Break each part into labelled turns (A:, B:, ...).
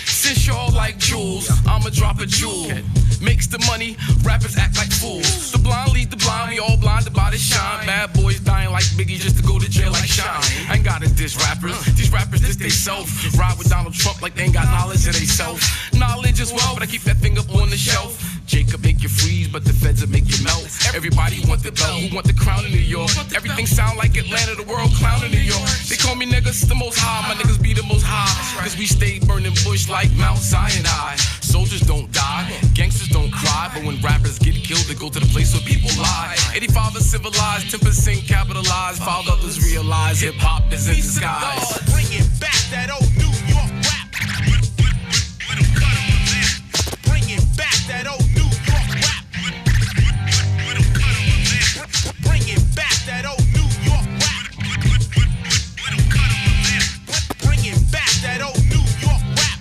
A: Since y'all like jewels, I'ma drop a jewel. Makes the money, rappers act like fools. The blind lead the blind, we all blinded by the shine. Bad boys dying like Biggie just to go to jail like Shine. I ain't gotta diss rappers, these rappers diss they self. Ride with Donald Trump like they ain't got knowledge of they self. Knowledge as well, but I keep that thing up on the shelf. Jacob make you freeze, but the feds will make you melt. Everybody want the belt, who want the crown in New York? Everything sound like Atlanta, the world clown in New York. They call me niggas the most high, my niggas be the most high. Cause we stay burning bush like Mount Sinai. Soldiers don't die, gangsters don't cry. But when rappers get killed, they go to the place where people lie. 85 are civilized, 10% capitalized. 5 others realize hip-hop is in disguise.
B: Bring it back, that old New York rap. Bring it back, that old New York rap. Bring it back, that old New York rap. Bring it back, that old New York rap.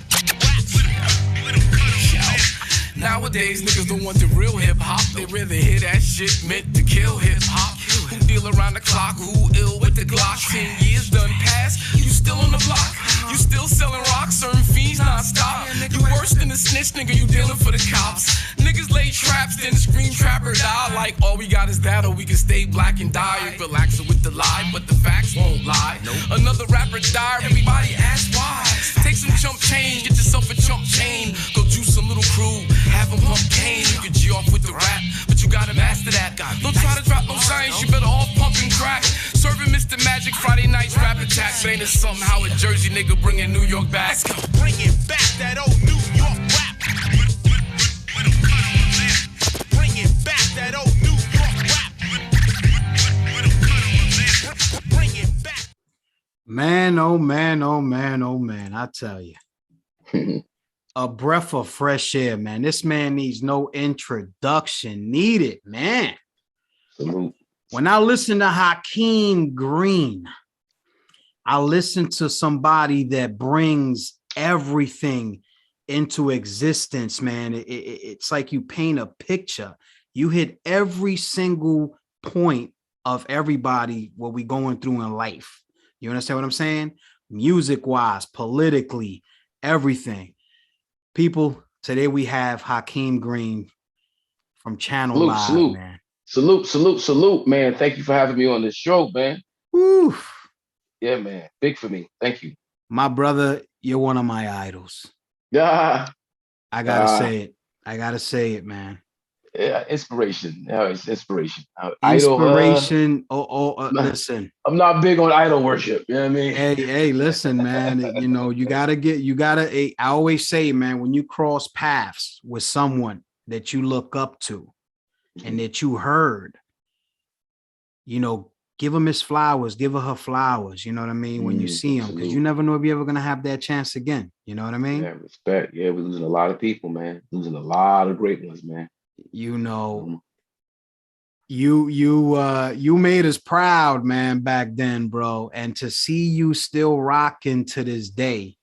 A: Nowadays, niggas don't want the real hip-hop. They rather hear that shit meant to kill hip-hop. Who deal around the clock, who ill with the Glock. 10 years done past, you still on the block. You still selling rocks, serving fiends non-stop. You worse than a snitch, nigga, you dealing for the cops. Niggas lay traps, then scream trap or die. Like all we got is that, or we can stay black and die. Relaxing with the lie, but the facts won't lie. Another rapper died, everybody asks why. Take some chump change, get yourself a chump chain. Go juice some little crew, have them pump cane. You can G off with the rap, but you gotta master that. Don't try to drop no science, you better off pumping crack. Serving Mr. Magic Friday nights rap attack. But ain't it somehow a Jersey nigga bringing New York back?
B: Bring it back, that old New York rap. Bring it back, that old New York rap. Bring it back.
C: Man, oh man, oh man, oh man, I tell you. A breath of fresh air, man. This man needs no introduction needed, man.
D: Salute.
C: When I listen to Hakim Green, I listen to somebody that brings everything into existence, man. It's like you paint a picture. You hit every single point of everybody what we going through in life. You understand what I'm saying? Music-wise, politically, everything. People, today we have Hakim Green from Channel Live, man.
D: Salute, man. Thank you for having me on this show, man.
C: Woo.
D: Yeah, man. Big for me. Thank you.
C: My brother, you're one of my idols.
D: Yeah.
C: I gotta say it, man.
D: Yeah, inspiration. Yeah, it's inspiration.
C: Inspiration. Listen.
D: I'm not big on idol worship. You know what I mean?
C: Hey, listen, man. I always say, man, when you cross paths with someone that you look up to and that you heard, give him his flowers, give her flowers. You know what I mean? When you see him, because you never know if you're ever going to have that chance again. You know what I mean?
D: Yeah, respect. Yeah, we're losing a lot of people, man. Losing a lot of great ones, man.
C: You made us proud, man, back then, bro. And to see you still rocking to this day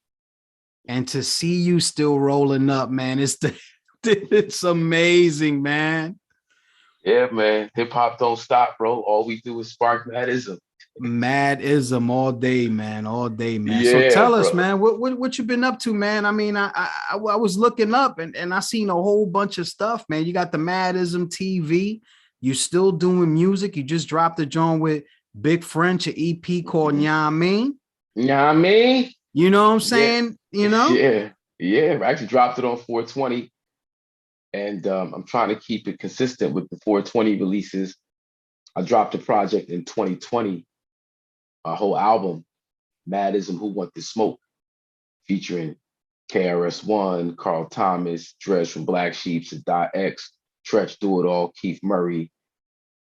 C: and to see you still rolling up, man, it's amazing, man.
D: Yeah, man. Hip hop don't stop, bro. All we do is spark Maddism.
C: Maddism all day, man. All day, man.
D: Yeah,
C: so tell us,
D: bro.
C: man, what you been up to, man? I mean, I was looking up and I seen a whole bunch of stuff, man. You got the Maddism TV. You still doing music. You just dropped a joint with Big French, an EP called Nya Mean.
D: Nya Mean.
C: You know what I'm saying?
D: Yeah. I actually dropped it on 420. And I'm trying to keep it consistent with the 420 releases. I dropped a project in 2020, a whole album, Maddism, Who Want This Smoke, featuring KRS-ONE, Carl Thomas, Dredge from Black Sheep, Sadat X, Tretch Do It All, Keith Murray,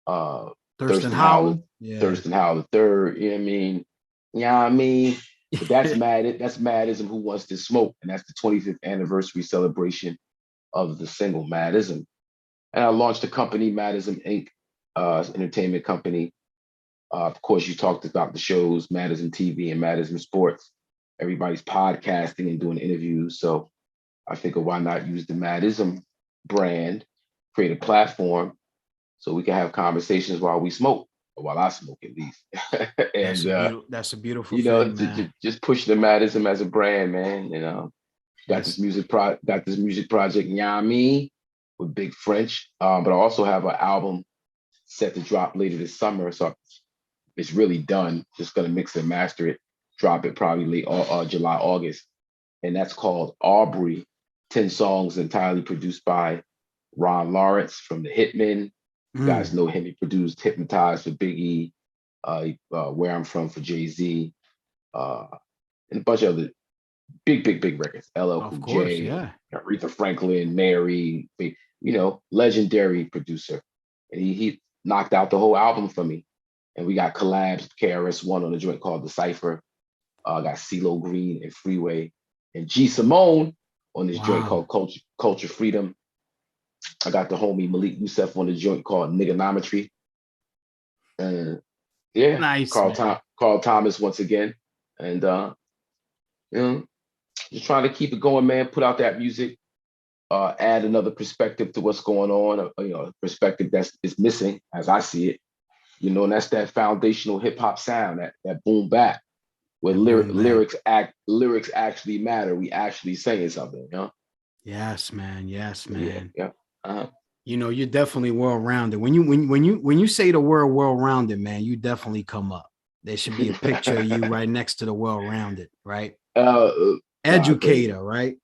D: Thurston Howell, Thurston Howell III, you know what I mean? Yeah, I mean, but that's Maddism, Who Wants This Smoke, and that's the 25th anniversary celebration of the single Maddism. And I launched a company, Maddism Inc., entertainment company. Of course, you talked about the shows, Maddism TV and Maddism Sports. Everybody's podcasting and doing interviews. So I figured why not use the Maddism brand, create a platform so we can have conversations while we smoke. while I smoke at least. And
C: that's a beautiful
D: you know,
C: thing, man.
D: just push the Maddison as a brand, man. You know, got
C: Yes.
D: this music project, Yami, with Big French. But I also have an album set to drop later this summer, so it's really done. Just gonna mix and master it, drop it probably late July, August, and that's called Aubrey. 10 songs entirely produced by Ron Lawrence from the Hitmen. You guys know him. He produced Hypnotized for Biggie, Where I'm From for Jay-Z, and a bunch of other big records. LL Cool J,
C: yeah.
D: Aretha Franklin, Mary, you know, legendary producer. And he knocked out the whole album for me. And we got collabs, KRS-ONE on a joint called The Cypher. Got CeeLo Green and Freeway. And G Simone on this joint called Culture Freedom. I got the homie Malik Youssef on the joint called Niggonometry. And yeah,
C: nice,
D: Carl Thomas once again. And you know, just trying to keep it going, man. Put out that music, add another perspective to what's going on, you know, a perspective is missing as I see it. You know, and that's that foundational hip hop sound, that boom bap, where lyrics actually matter. We actually saying something, you know?
C: Yes, man. Yes, man.
D: Yeah.
C: You know, you're definitely well-rounded. When you say the word well-rounded, man, you definitely come up. There should be a picture of you right next to the well-rounded, right? Educator, right?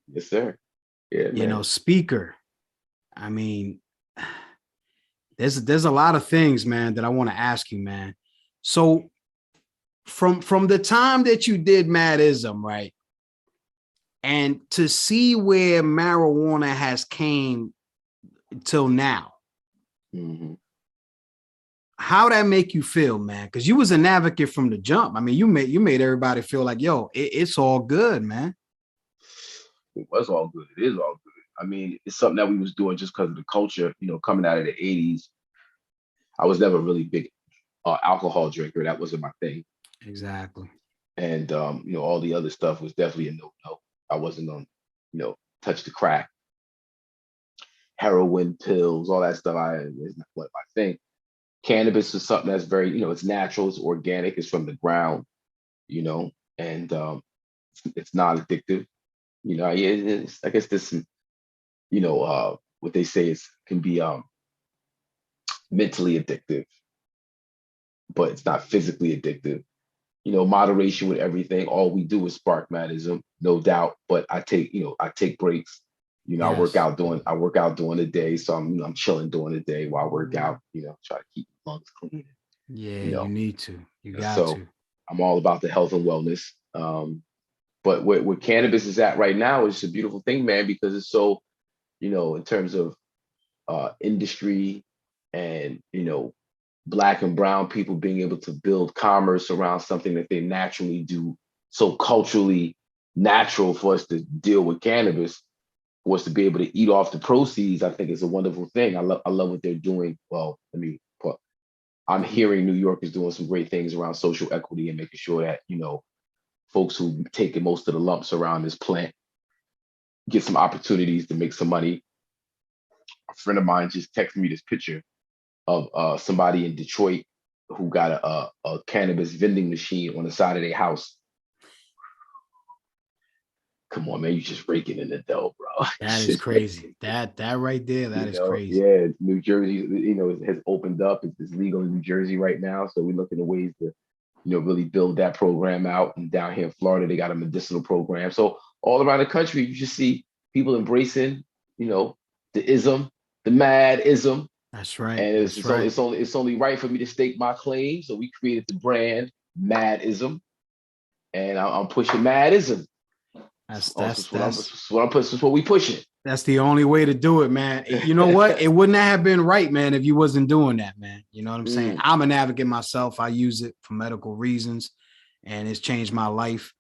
D: Yes, sir. Yeah, man.
C: You know, speaker. I mean, there's a lot of things, man, that I want to ask you, man. So from the time that you did Maddism, right? And to see where marijuana has came till now, how that make you feel, man? Because you was an advocate from the jump. I mean, you made everybody feel like, yo, it's all good, man.
D: It was all good. It is all good. I mean, it's something that we was doing just because of the culture, you know, coming out of the 80s. I was never really big alcohol drinker. That wasn't my thing.
C: Exactly.
D: And, you know, all the other stuff was definitely a no-no. I wasn't on, you know, touch the crack, heroin, pills, all that stuff. Is not what I think. Cannabis is something that's very, you know, it's natural, it's organic, it's from the ground, you know, and it's not addictive. You know, I guess there's some, you know, what they say can be mentally addictive, but it's not physically addictive. You know, moderation with everything. All we do is spark Maddism, no doubt. But I take breaks. You know, yes. I work out during the day, so I'm chilling during the day while I work out. You know, try to keep my lungs clean.
C: Yeah,
D: you know?
C: you need to. You got to.
D: I'm all about the health and wellness. But where cannabis is at right now is a beautiful thing, man, because it's so, you know, in terms of industry and, you know, Black and brown people being able to build commerce around something that they naturally do, so culturally natural for us to deal with cannabis, for us to be able to eat off the proceeds, I think is a wonderful thing. I love what they're doing. Well, I'm hearing New York is doing some great things around social equity and making sure that, you know, folks who taking most of the lumps around this plant get some opportunities to make some money. A friend of mine just texted me this picture of somebody in Detroit who got a cannabis vending machine on the side of their house. Come on, man, you just raking in the dough, bro.
C: That is crazy. That right there, that is crazy.
D: Yeah, New Jersey, you know, has opened up. It's legal in New Jersey right now. So we're looking at ways to, you know, really build that program out. And down here in Florida, they got a medicinal program. So all around the country, you just see people embracing, you know, the ism, the mad-ism.
C: That's right.
D: And it's only right for me to stake my claim. So we created the brand Maddism, and I'm pushing Maddism. That's what we pushing.
C: That's the only way to do it, man. You know what? It wouldn't have been right, man, if you wasn't doing that, man. You know what I'm saying? I'm an advocate myself. I use it for medical reasons, and it's changed my life.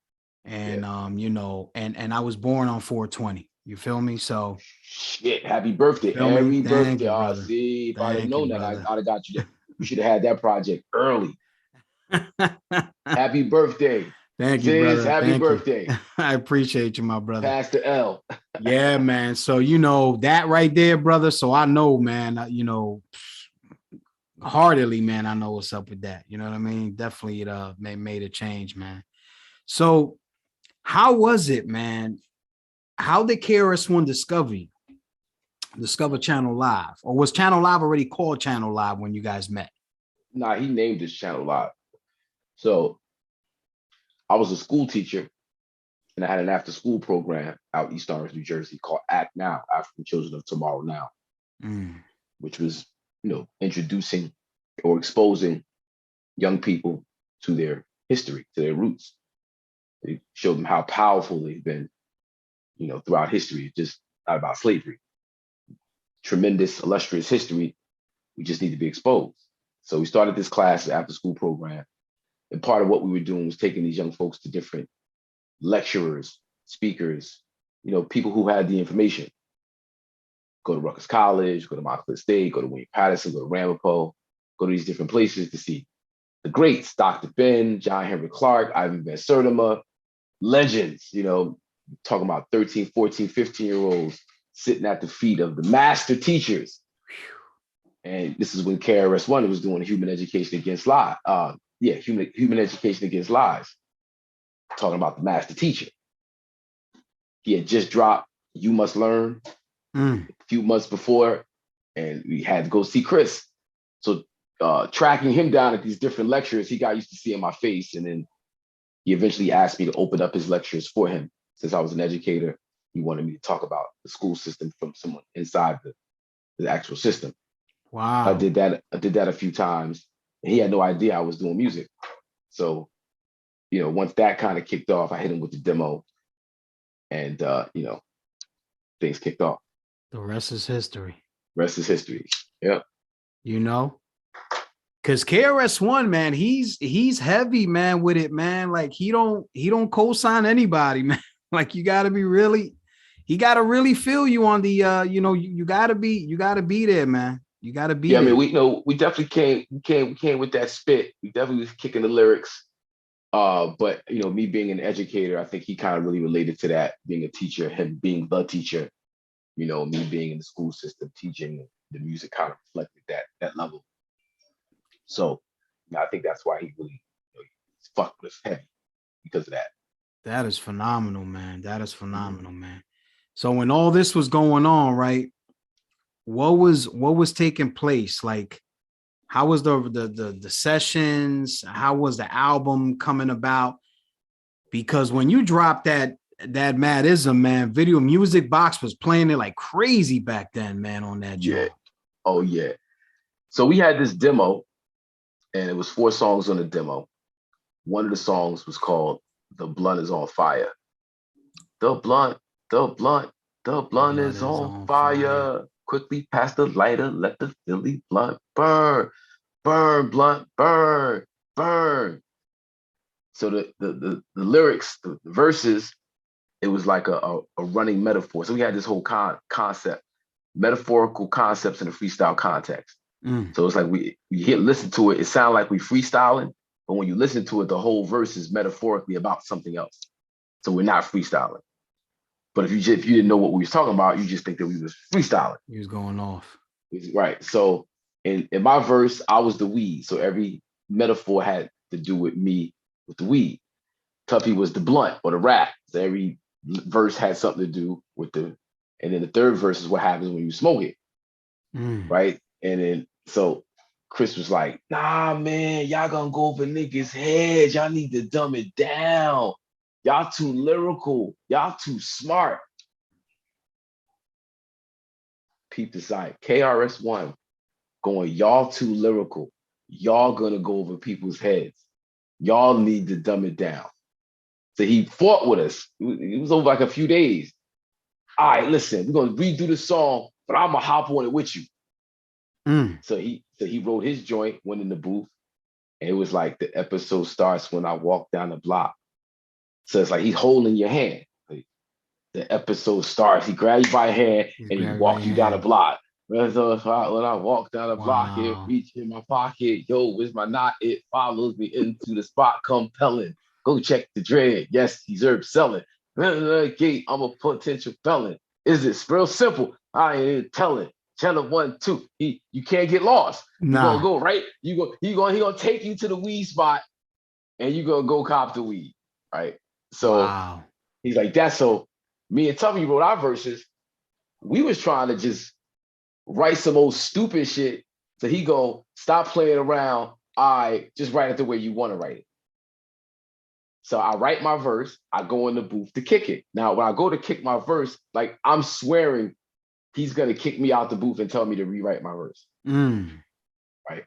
C: And you know, and I was born on 420. You feel me? So
D: shit, happy birthday. Happy birthday. Oh, see, if I'd have known that, I'd have got you there. You should have had that project early. Happy birthday.
C: Thank you, brother.
D: Happy birthday.
C: I appreciate you, my brother.
D: Pastor L.
C: Yeah, man. So, you know, that right there, brother. So I know, man, you know, heartedly, man. I know what's up with that. You know what I mean? Definitely, it made a change, man. So, how was it, man? How did KRS-One discover Channel Live, or was Channel Live already called Channel Live when you guys met?
D: Nah, he named his channel Live. So I was a school teacher, and I had an after-school program out East Orange, New Jersey, called Act Now, African Children of Tomorrow Now, which was, introducing or exposing young people to their history, to their roots. It showed them how powerful they've been, throughout history, just not about slavery. Tremendous, illustrious history. We just need to be exposed. So we started this class after school program. And part of what we were doing was taking these young folks to different lecturers, speakers, people who had the information. Go to Rutgers College, go to Montclair State, go to William Paterson, go to Ramapo, go to these different places to see the greats, Dr. Ben, John Henry Clark, Ivan Van Sertima, legends, talking about 13, 14, 15-year-olds sitting at the feet of the master teachers. And this is when KRS-One was doing human education against lies. Human education against lies. Talking about the master teacher. He had just dropped You Must Learn a few months before, and we had to go see Chris. So tracking him down at these different lectures, he got used to seeing my face, and then he eventually asked me to open up his lectures for him. Since I was an educator, he wanted me to talk about the school system from someone inside the actual system.
C: Wow.
D: I did that a few times, and he had no idea I was doing music. So, once that kind of kicked off, I hit him with the demo, and things kicked off.
C: The rest is history.
D: Rest is history. Yeah.
C: Because KRS-One, man, he's heavy, man, with it, man. Like he don't co-sign anybody, man. Like he gotta really feel you on the you gotta be there, man. You gotta be there.
D: I mean, we definitely came with that spit. We definitely was kicking the lyrics. But me being an educator, I think he kind of really related to that, being a teacher, him being the teacher, me being in the school system teaching, the music kind of reflected that level. So I think that's why he really fucked with us heavy because of that.
C: That is phenomenal, man. That is phenomenal, man. So when all this was going on, right? What was taking place? Like, how was the sessions? How was the album coming about? Because when you dropped that Maddison, man, Video Music Box was playing it like crazy back then, man, on that job.
D: Yeah. Oh yeah. So we had this demo, and it was 4 songs on the demo. One of the songs was called "The Blunt Is on Fire." The blunt is on fire. Quickly pass the lighter, let the Philly blunt burn. Burn, blunt, burn, burn. So the lyrics, the verses, it was like a running metaphor. So we had this whole concept, metaphorical concepts in a freestyle context. So it's like we listen to it, it sounds like we freestyling, but when you listen to it, the whole verse is metaphorically about something else. So we're not freestyling. But if you didn't know what we was talking about, you just think that we was freestyling.
C: He was going off.
D: Right. So in my verse, I was the weed. So every metaphor had to do with me with the weed. Tuffy was the blunt or the rap. So every verse had something to do with and then the third verse is what happens when you smoke it. Right. And then so Chris was like, nah, man, y'all gonna go over niggas' heads. Y'all need to dumb it down. Y'all too lyrical. Y'all too smart. Peep the side. KRS-One going, y'all too lyrical. Y'all gonna go over people's heads. Y'all need to dumb it down. So he fought with us. It was over like a few days. All right, listen, we're gonna redo the song, but I'm gonna hop on it with you. So he wrote his joint, went in the booth, and it was like the episode starts when I walk down the block. So it's like he's holding your hand. Like the episode starts, he grabs you by your hand and he walks you down the block. When I walk down the block, it reach in my pocket. Yo, where's my knot? It follows me into the spot compelling. Go check the dread. Yes, he's herb selling. Gate, I'm a potential felon. Is it real simple? I ain't telling. channel 1, 2. You can't get lost.
C: Nah.
D: You're gonna go right. He gonna take you to the weed spot, and you gonna go cop the weed, right? So
C: wow.
D: he's like, that's so. Me and Tuffy wrote our verses. We was trying to just write some old stupid shit. So he go, stop playing around. Just write it the way you want to write it. So I write my verse. I go in the booth to kick it. Now, when I go to kick my verse, like I'm swearing he's gonna kick me out the booth and tell me to rewrite my verse. Right.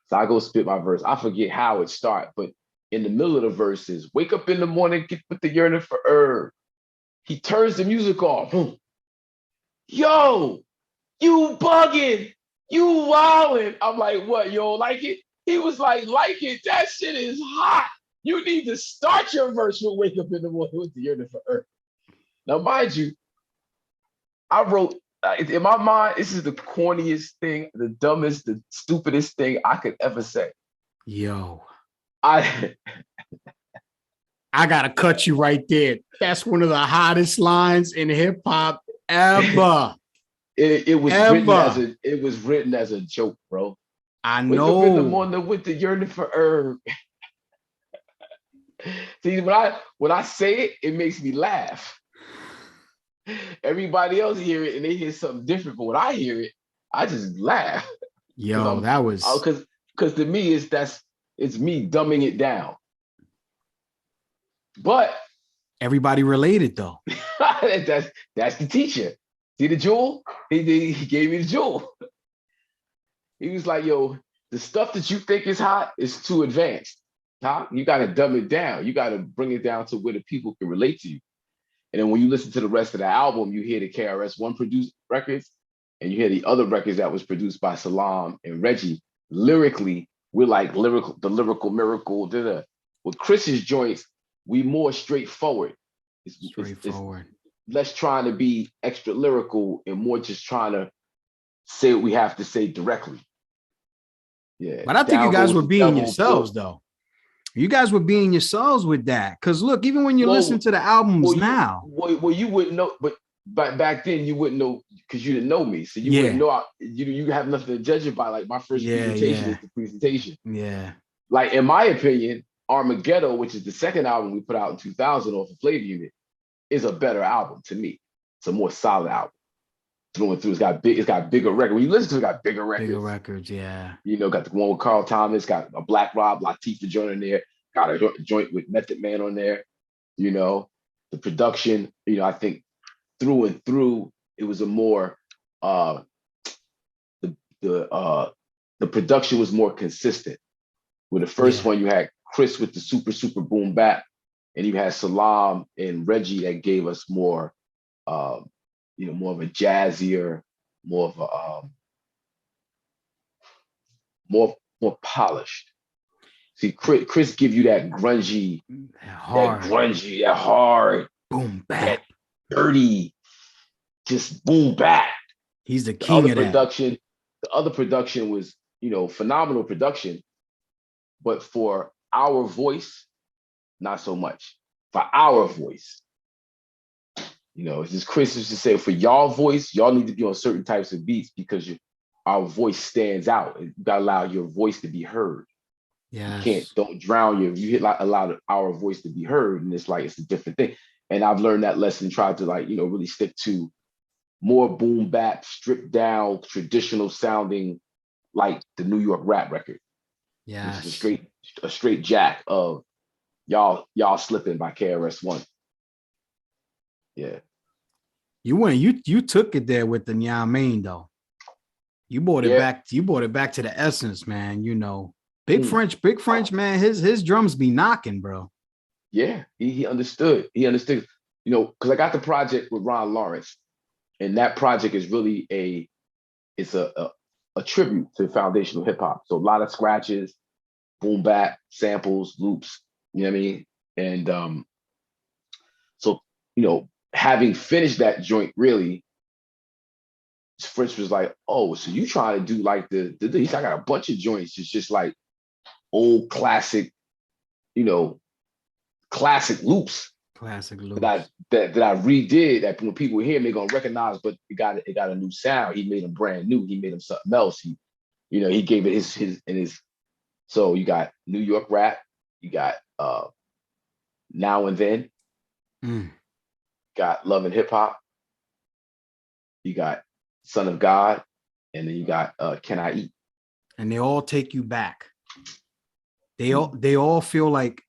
D: So I go spit my verse. I forget how it started, but in the middle of the verse is wake up in the morning, get with the yearning for herb. He turns the music off. Yo, you bugging, you wilding. I'm like, what, you don't like it? He was like it. That shit is hot. You need to start your verse with wake up in the morning with the yearning for herb. Now, mind you, I wrote, in my mind, this is the corniest thing, the dumbest, the stupidest thing I could ever say.
C: Yo.
D: I
C: gotta cut you right there. That's one of the hottest lines in hip hop ever.
D: It was written as a joke, bro.
C: I know.
D: Wake up in the morning with the yearning for herb. See, when I say it, it makes me laugh. Everybody else hear it and they hear something different, but when I hear it, I just laugh.
C: Yo, that was
D: because to me it's me dumbing it down. But
C: everybody related though.
D: that's the teacher. See the jewel? He gave me the jewel. He was like, yo, the stuff that you think is hot is too advanced. Huh? You got to dumb it down. You got to bring it down to where the people can relate to you. And then when you listen to the rest of the album, you hear the KRS-ONE produced records, and you hear the other records that was produced by Salam and Reggie. Lyrically, we're like the lyrical miracle. With Chris's joints, we more straightforward. It's less trying to be extra lyrical and more just trying to say what we have to say directly. Yeah.
C: But I think you guys were being yourselves, though. You guys were being yourselves with that. Because look, even when you listen to the albums now.
D: You wouldn't know, but back then you wouldn't know because you didn't know me. So you wouldn't know, you have nothing to judge it by. Like my first presentation is the presentation.
C: Yeah.
D: Like in my opinion, Armageddon, which is the second album we put out in 2000 off of Flavor Unit, is a better album to me. It's a more solid album. Through and through, it's got bigger records. When you listen to it, it's got bigger records.
C: Bigger records, yeah.
D: You know, got the one with Carl Thomas, got a Black Rob, Latifah joint in there, got a joint with Method Man on there. You know, the production, you know, I think through and through, it was a more the production was more consistent. With the first one, you had Chris with the super boom bap, and you had Salam and Reggie that gave us more more of a jazzier, more of a more polished. See, Chris give you that grungy, that hard,
C: boom bap,
D: that dirty, just boom bap.
C: He's the king of
D: production. The other production was, phenomenal production, but for our voice, not so much. For our voice. It's just Chris used to say, for y'all voice, y'all need to be on certain types of beats because our voice stands out. You gotta allow your voice to be heard.
C: Yeah.
D: Don't drown you allow our voice to be heard, and it's a different thing. And I've learned that lesson, tried to really stick to more boom bap, stripped down, traditional sounding, like the New York rap record.
C: Yeah.
D: A straight jack of y'all slipping by KRS-ONE. Yeah.
C: You took it there with the Nyamain though. You brought it back. You brought it back to the essence, man. Big French, man. His drums be knocking, bro.
D: Yeah, he understood. He understood. Because I got the project with Ron Lawrence, and that project is really a tribute to foundational hip hop. So a lot of scratches, boom bap, samples, loops. You know what I mean? And having finished that joint, really, French was like, "Oh, so you trying to do like the I got a bunch of joints. It's just like old classic, classic loops."
C: Classic
D: that I
C: loops.
D: that I redid that when people hear me, they're gonna recognize, but it got a new sound. He made them brand new. He made them something else. He gave it his. So you got New York rap, you got Now and Then,
C: Mm.
D: got Love and Hip Hop, you got Son of God, and then you got Can I Eat?
C: And they all take you back. They all feel like,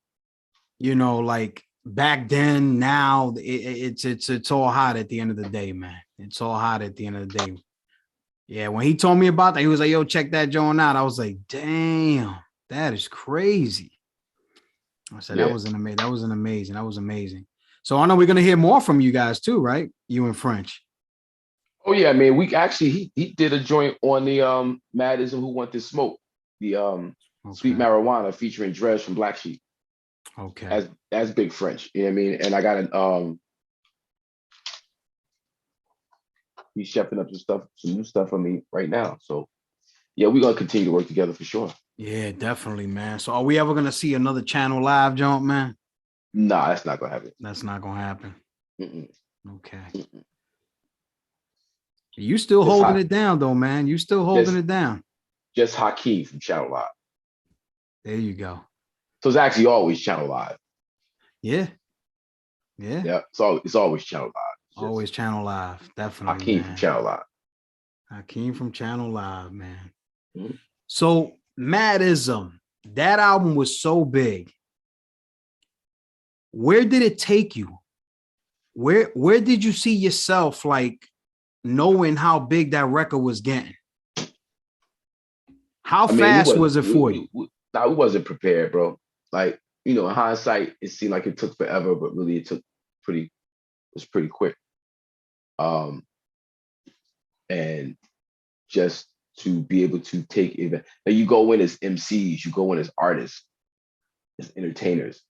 C: like back then. Now it's all hot at the end of the day, man. It's all hot at the end of the day. Yeah, when he told me about that, he was like, "Yo, check that joint out." I was like, "Damn, that is crazy." I said,
D: Yeah.
C: That was amazing. That was amazing. So I know we're gonna hear more from you guys too, right? You and French.
D: Oh yeah, man. We actually he did a joint on the Maddison Who Want This Smoke, the Sweet
C: Okay.
D: Marijuana featuring Dredge from Black Sheep
C: Okay.
D: as Big French. You know what I mean? And I got an he's chefing up some new stuff for me right now. So yeah, we're gonna continue to work together for sure.
C: Yeah, definitely, man. So are we ever gonna see another Channel Live joint, man?
D: Nah, that's not gonna happen.
C: That's not gonna happen.
D: Mm-mm.
C: Okay.
D: Mm-mm.
C: You still
D: Just
C: holding it down though, man. You still holding
D: just
C: it down.
D: just Hakim from Channel Live.
C: There you go.
D: So it's actually always Channel Live.
C: Yeah. Yeah.
D: Yeah, it's always Channel Live. Just
C: Always Channel Live. Definitely,
D: Hakim from
C: man.
D: Channel Live.
C: Hakeem from Channel Live, man.
D: Mhm.
C: So Maddism, that album was so big. Where did it take you? Where did you see yourself, like, knowing how big that record was getting? How
D: I mean,
C: fast was it for you?
D: Nah, we wasn't prepared, bro. Like, in hindsight, it seemed like it took forever, but really it was pretty quick. Um, and just to be able to take it. Now you go in as MCs, you go in as artists, as entertainers,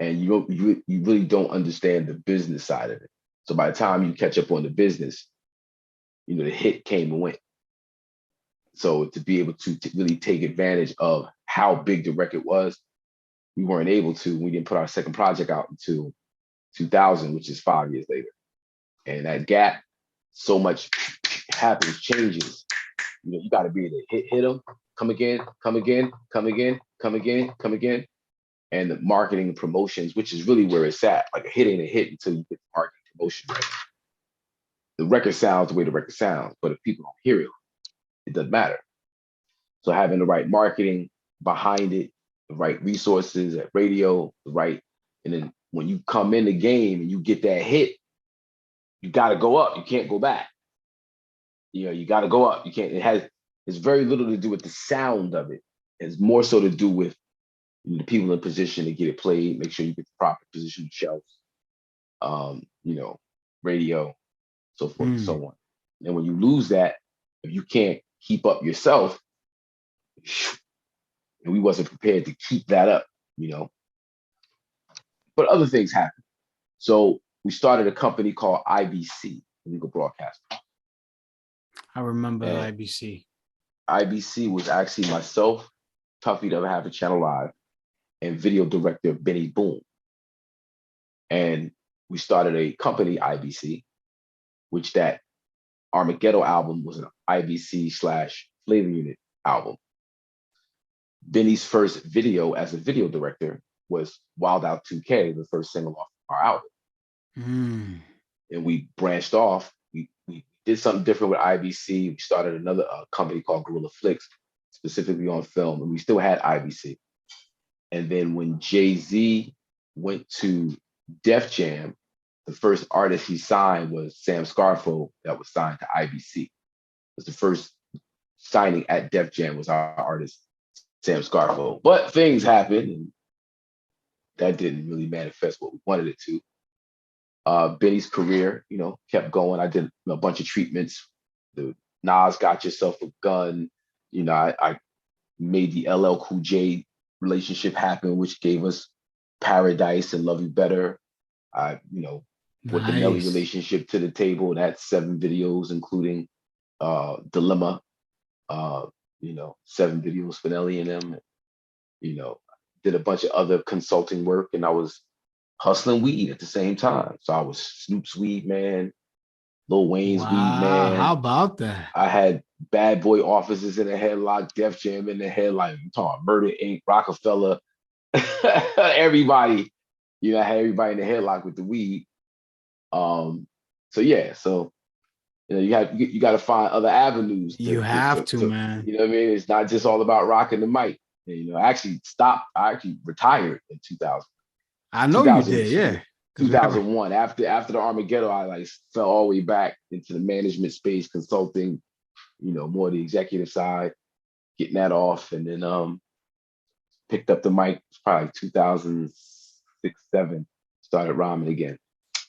D: and you really don't understand the business side of it. So by the time you catch up on the business, the hit came and went. So to be able to really take advantage of how big the record was, we weren't able to. We didn't put our second project out until 2000, which is 5 years later. And that gap, so much happens, changes. You got to be able to hit them, come again, come again, come again, come again, come again. And the marketing and promotions, which is really where it's at. Like a hit ain't a hit until you get the marketing promotion right. The record sounds the way the record sounds, but if people don't hear it, it doesn't matter. So having the right marketing behind it, the right resources at radio, and then when you come in the game and you get that hit, you got to go up. You can't go back. You got to go up. You can't. It's very little to do with the sound of it. It's more so to do with the people in position to get it played, make sure you get the proper position on shelves, radio, so forth and so on. And when you lose that, if you can't keep up yourself, and we wasn't prepared to keep that up, But other things happen. So we started a company called IBC, Legal Broadcasting.
C: I remember
D: And
C: IBC.
D: IBC was actually myself, Tuffy to have a Channel Live, and video director Benny Boone. And we started a company, IBC, which that Armageddon album was an IBC/Flavor Unit album. Benny's first video as a video director was Wild Out 2K, the first single off our album. And we branched off. We did something different with IBC. We started another company called Gorilla Flicks, specifically on film, and we still had IBC. And then when Jay-Z went to Def Jam, the first artist he signed was Sam Scarfo, that was signed to IBC. It was the first signing at Def Jam was our artist, Sam Scarfo. But things happened, and that didn't really manifest what we wanted it to. Benny's career, kept going. I did a bunch of treatments. The Nas Got Yourself a Gun. I made the LL Cool J relationship happen, which gave us Paradise and Love You Better. I, brought the Nelly relationship to the table. And that's 7 videos, including Dilemma. 7 videos for Nelly and them. Did a bunch of other consulting work, and I was hustling weed at the same time. So I was Snoop's weed man, Lil Wayne's weed
C: Wow, how
D: man.
C: about that?
D: I had Bad Boy officers in the headlock, Def Jam in the headlock. I'm talking Murder Inc., Rockefeller, everybody. I had everybody in the headlock with the weed. So yeah, so you got to find other avenues
C: You have to, man.
D: you know what I mean. It's not just all about rocking the mic. And, I actually stopped. I actually retired in 2000,
C: I know you did, yeah.
D: 2001. After the Armageddon, I like fell all the way back into the management space, consulting. More the executive side, getting that off, and then picked up the mic. It's probably like 2006, 7. Started rhyming again.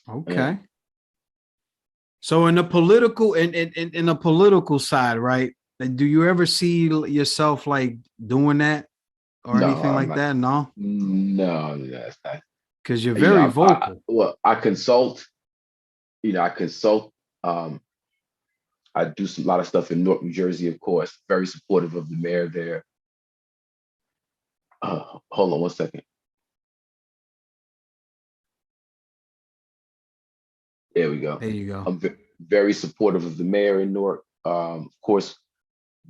C: Okay.
D: Yeah.
C: So in the political side, right? Do you ever see yourself like doing that or
D: No,
C: anything
D: I'm
C: like
D: not.
C: that? No,
D: No, that's not.
C: because you're very vocal.
D: I consult. I consult. I do a lot of stuff in North New Jersey, of course. Very supportive of the mayor there. Hold on one second. There we go.
C: There you go.
D: I'm very supportive of the mayor in Newark. Of course,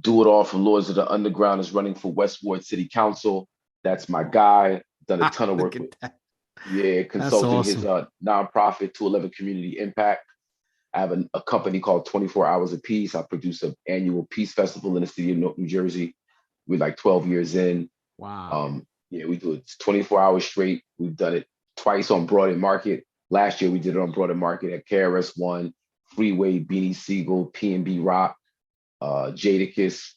D: Do It All from Lords of the Underground is running for West Ward City Council. That's my guy. Done a ton of work with. Yeah, consulting
C: awesome.
D: his nonprofit 211 Community Impact. I have a company called 24 Hours of Peace. I produce an annual peace festival in the city of Newark, New Jersey. We're like 12 years in.
C: Wow.
D: We do it 24 hours straight. We've done it twice on Broad and Market. Last year we did it on Broad and Market at KRS-ONE, Freeway, Beanie Siegel, P&B Rock, Jadakiss.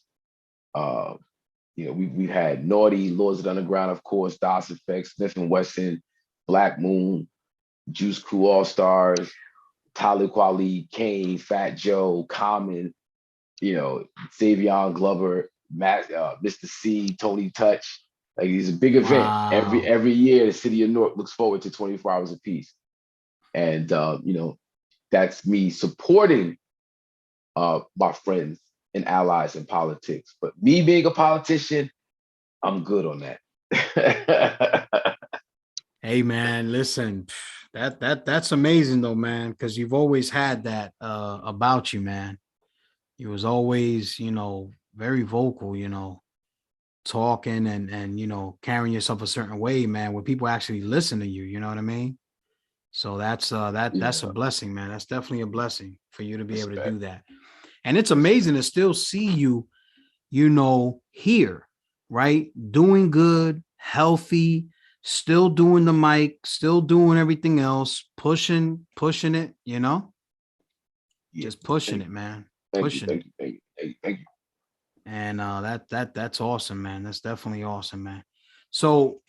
D: We've had Naughty, Lords of the Underground, of course, DOS Effects, Smith and Wesson, Black Moon, Juice Crew All Stars, Talib Kweli, Kane, Fat Joe, Common, Savion Glover, Mr. C, Tony Touch. Like, it's a big event.
C: Wow.
D: Every year, the city of Newark looks forward to 24 Hours of Peace. And, that's me supporting my friends and allies in politics. But me being a politician, I'm good on that.
C: Hey, man, listen, that's amazing, though, man, because you've always had that about you, man. You was always, very vocal, talking and carrying yourself a certain way, man, where people actually listen to you. You know what I mean? So that's a blessing, man. That's definitely a blessing for you to be able to do that. And it's amazing to still see you, here, right? Doing good, healthy, still doing the mic, still doing everything else, pushing it, just pushing it, man. Pushing it.
D: Thank you.
C: And that's awesome, man. That's definitely awesome, man. So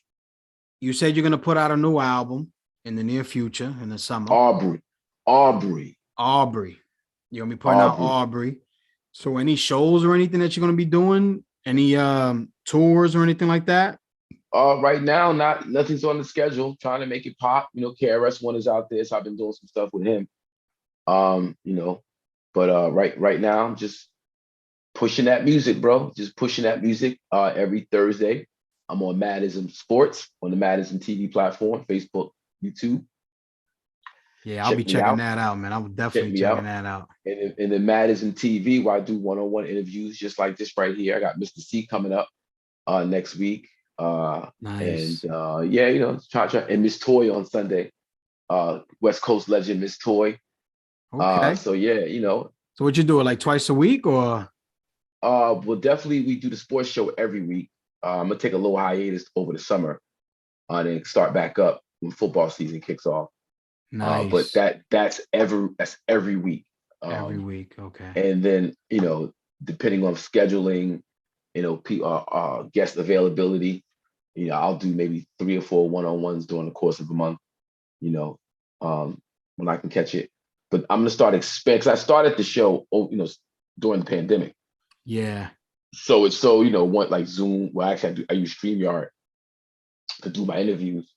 C: you said you're gonna put out a new album in the near future, in the summer.
D: Aubrey.
C: You're gonna be putting out Aubrey. So any shows or anything that you're gonna be doing? Any tours or anything like that?
D: Right now, nothing's on the schedule. Trying to make it pop. KRS-ONE is out there, so I've been doing some stuff with him. But right now, I'm just pushing that music, bro. Just pushing that music. Every Thursday, I'm on Maddison Sports on the Maddison TV platform, Facebook, YouTube.
C: Yeah, I'll be checking that out, man. I'm definitely checking that out.
D: And in the Maddison TV, where I do one-on-one interviews, just like this right here. I got Mr. C coming up next week.
C: Nice.
D: And try and Miss Toy on Sunday. West Coast legend Miss Toy.
C: Okay.
D: So
C: what you do it like twice a week or?
D: Well, definitely we do the sports show every week. I'm gonna take a little hiatus over the summer, and then start back up when football season kicks off.
C: Nice.
D: But that's every week.
C: Every week, okay.
D: And then depending on scheduling, guest availability, I'll do maybe 3 or 4 one-on-ones during the course of a month. When I can catch it. But I'm gonna start because I started the show, during the pandemic.
C: Yeah.
D: So it's one like Zoom. Well, actually, I use StreamYard to do my interviews.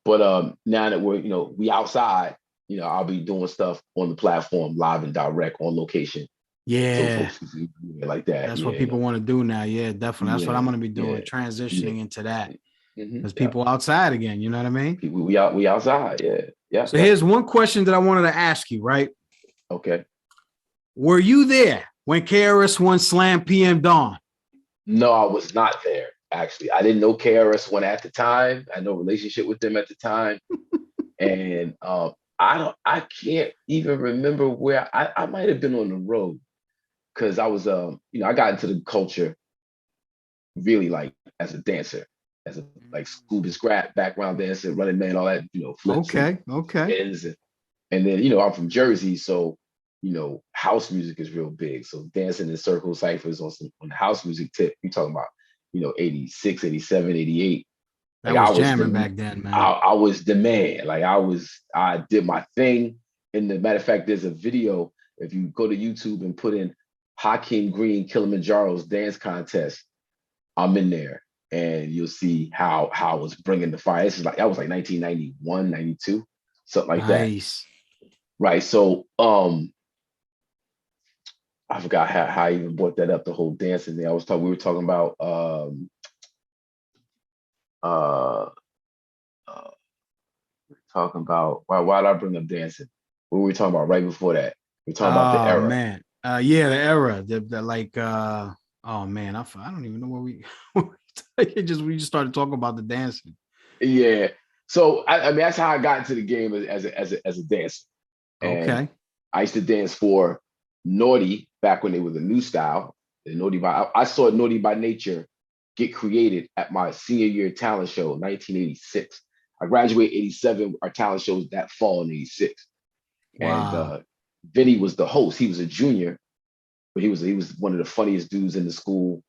D: But now that we outside, I'll be doing stuff on the platform, live and direct on location.
C: Yeah.
D: So folks can do it like that.
C: That's what people want to do now. Yeah, definitely. That's what I'm going to be doing, transitioning
D: Yeah.
C: into that. There's people outside again. You know what I mean?
D: We outside. Yeah. Yeah.
C: So here's one question that I wanted to ask you, right?
D: Okay.
C: Were you there when KRS-One slammed PM Dawn?
D: No, I was not there. Actually, I didn't know KRS-One at the time. I had no relationship with them at the time, and I can't even remember where I might have been on the road because I was I got into the culture really like as a dancer, as a like scuba scrap background dancer, running man, all that, flips
C: Okay.
D: and then I'm from Jersey, so house music is real big. So dancing in circle ciphers on the house music tip, you talking about 86, 87, 88.
C: That
D: Like
C: was jamming back then, man.
D: I was the man. Like I did my thing. And the matter of fact, there's a video. If you go to YouTube and put in Hakim Green Kilimanjaro's dance contest, I'm in there, and you'll see how I was bringing the fire. This is like that was like 1991, 92, something like
C: nice.
D: that. Right. So I forgot how I even brought that up. The whole dancing thing. We were talking about why did I bring up dancing? What were we talking about right before that? We were talking about the era.
C: Man. Yeah, the era. The like oh man, I don't even know where we we just started talking about the dancing.
D: Yeah. So I mean that's how I got into the game as a dancer. And
C: okay.
D: I used to dance for Naughty back when they were the new style. I saw Naughty by Nature get created at my senior year talent show, 1986. I graduated 87. Our talent show was that fall in 86.
C: Wow.
D: And Vinny was the host. He was a junior, but he was one of the funniest dudes in the school.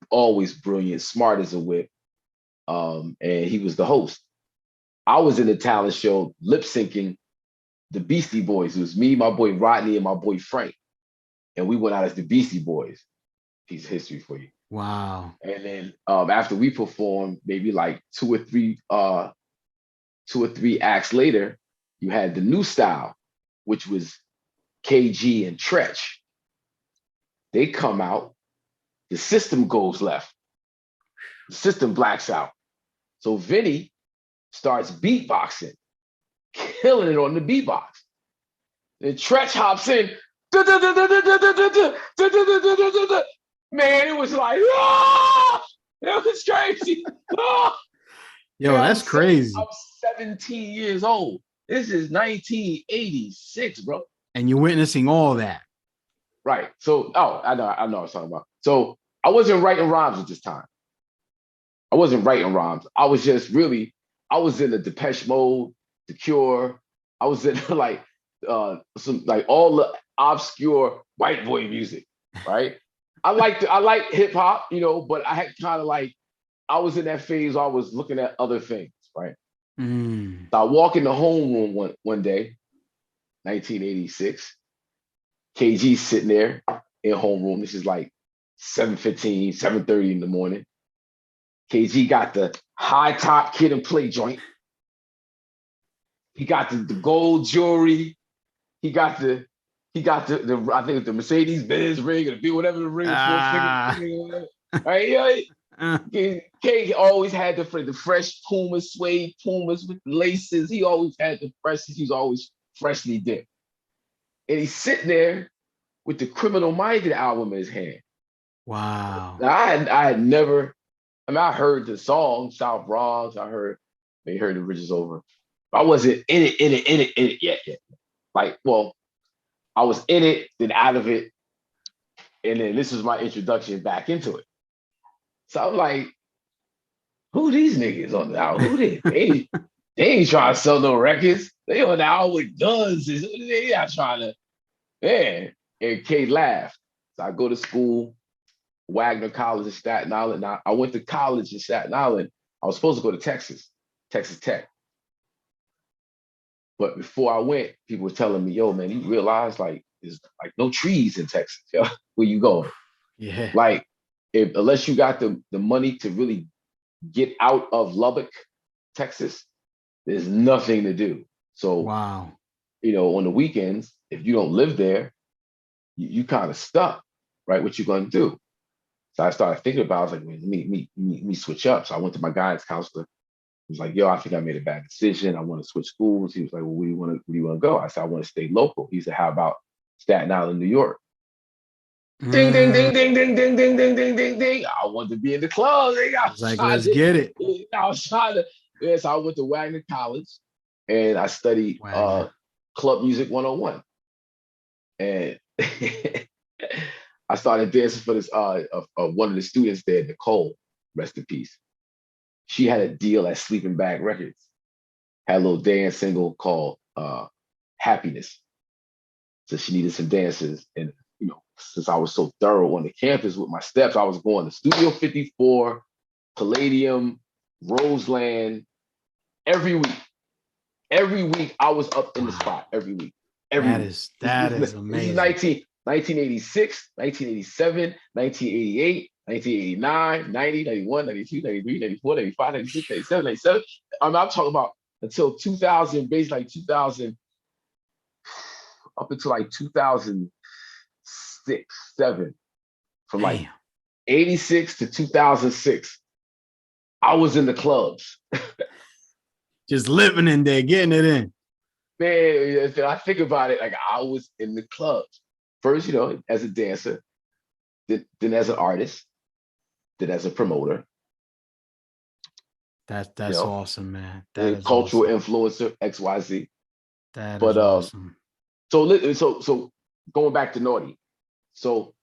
D: Always brilliant, smart as a whip. And he was the host. I was in the talent show lip syncing the Beastie Boys. It was me, my boy Rodney, and my boy Frank. And we went out as the Beastie Boys. Piece of history for you.
C: Wow.
D: And then after we performed, maybe like two or three acts later, you had the new style, which was KG and Tretch. They come out, the system goes left. The system blacks out. So Vinny starts beatboxing, killing it on the beatbox. Then Tretch hops in. Man, it was like, it was crazy.
C: Yo, man, that's crazy.
D: I'm 17 years old. This is 1986, bro.
C: And you're witnessing all that.
D: Right. So, I know what I was talking about. So I wasn't writing rhymes at this time. I wasn't writing rhymes. I was just really, I was in the Depeche Mode, The Cure. I was in like some like all the obscure white boy music, right? I like hip hop, but I had kind of like, I was in that phase where I was looking at other things, right? So I walk in the homeroom one day, 1986. KG sitting there in homeroom. This is like 7:15, 7:30 in the morning. KG got the high top Kid and Play joint. He got the gold jewelry. He got the I think the Mercedes Benz ring or whatever the ring was. Right? K always had the fresh Puma suede Pumas with laces. He always had the freshest. He was always freshly dipped. And he's sitting there with the Criminal Minded album in his hand.
C: Wow.
D: Now, I had never, I heard the song South Bronx. I heard the Bridges Over. But I wasn't in it yet. Like, well, I was in it, then out of it. And then this was my introduction back into it. So I'm like, who these niggas on the album? Who they ain't trying to sell no records. They on the album with guns. They not trying to, man. And K laughed. So I go to school, Wagner College in Staten Island. Now, I went to college in Staten Island. I was supposed to go to Texas Tech. But before I went, people were telling me, yo, man, you realize like there's like no trees in Texas. Yo, where you going?
C: Yeah.
D: Like, unless you got the money to really get out of Lubbock, Texas, there's nothing to do. So,
C: wow.
D: On the weekends, if you don't live there, you kind of stuck, right? What you gonna do? So I started thinking about it. I was like, man, let me switch up. So I went to my guidance counselor. He was like, yo, I think I made a bad decision. I want to switch schools. He was like, well, where do you want to go? I said, I want to stay local. He said, how about Staten Island, New York? Ding, ding, ding, ding, ding, ding, ding, ding, ding, ding, ding. I wanted to be in the club. I was
C: like, let's get it.
D: I was trying to. Yeah, so I went to Wagner College and I studied club music 101. And I started dancing for this one of the students there, Nicole, rest in peace. She had a deal at Sleeping Bag Records. Had a little dance single called Happiness. So she needed some dancers. And since I was so thorough on the campus with my steps, I was going to Studio 54, Palladium, Roseland, every week. Every week I was up in the spot every week.
C: That is amazing.
D: 1986, 1987, 1988, 1989, 90, 91, 92, 93, 94, 95, 96, 97, 97. I'm talking about until 2000, basically like 2000, up until like 2006, 7. From like 86 to 2006, I was in the clubs.
C: Just living in there, getting it in.
D: Man, I think about it, like I was in the clubs. First, as a dancer, then as an artist, then as a promoter.
C: That's awesome, man. That is
D: cultural
C: awesome.
D: Influencer, XYZ.
C: That is awesome.
D: So going back to Naughty. So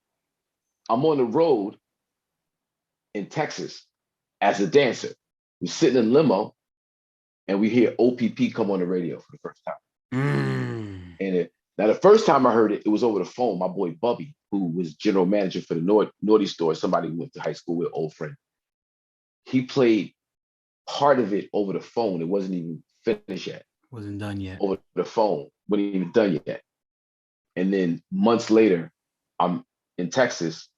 D: I'm on the road in Texas as a dancer. We're sitting in limo and we hear OPP come on the radio for the first time. And now the first time I heard it, it was over the phone. My boy Bubby, who was general manager for the Naughty store, somebody who went to high school with, old friend. He played part of it over the phone. It wasn't even finished yet.
C: Wasn't done yet.
D: Over the phone. Wasn't even done yet. And then months later, I'm in Texas,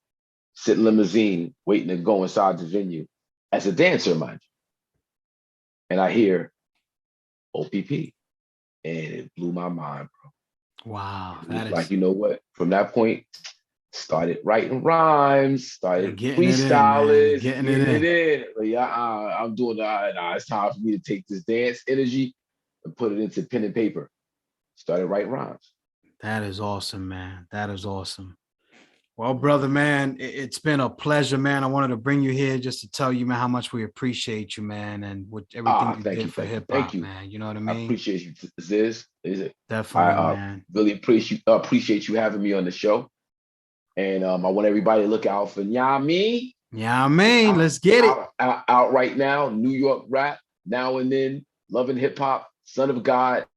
D: sitting limousine, waiting to go inside the venue as a dancer, mind you. And I hear OPP. And it blew my mind, bro.
C: Wow.
D: That is like, you know what? From that point, started writing rhymes, started freestyling, getting it in. But yeah, I'm doing that. It's time for me to take this dance energy and put it into pen and paper. Started writing rhymes.
C: That is awesome, man. That is awesome. Well, brother, man, it's been a pleasure, man. I wanted to bring you here just to tell you, man, how much we appreciate you, man, and what everything you did for hip hop, man. You know what I mean?
D: I appreciate you, Ziz.
C: Definitely, man.
D: Really appreciate you having me on the show. And I want everybody to look out for Nyami.
C: Nyami, let's get it.
D: Out right now, New York rap, Now and Then, Loving Hip Hop, Son of God,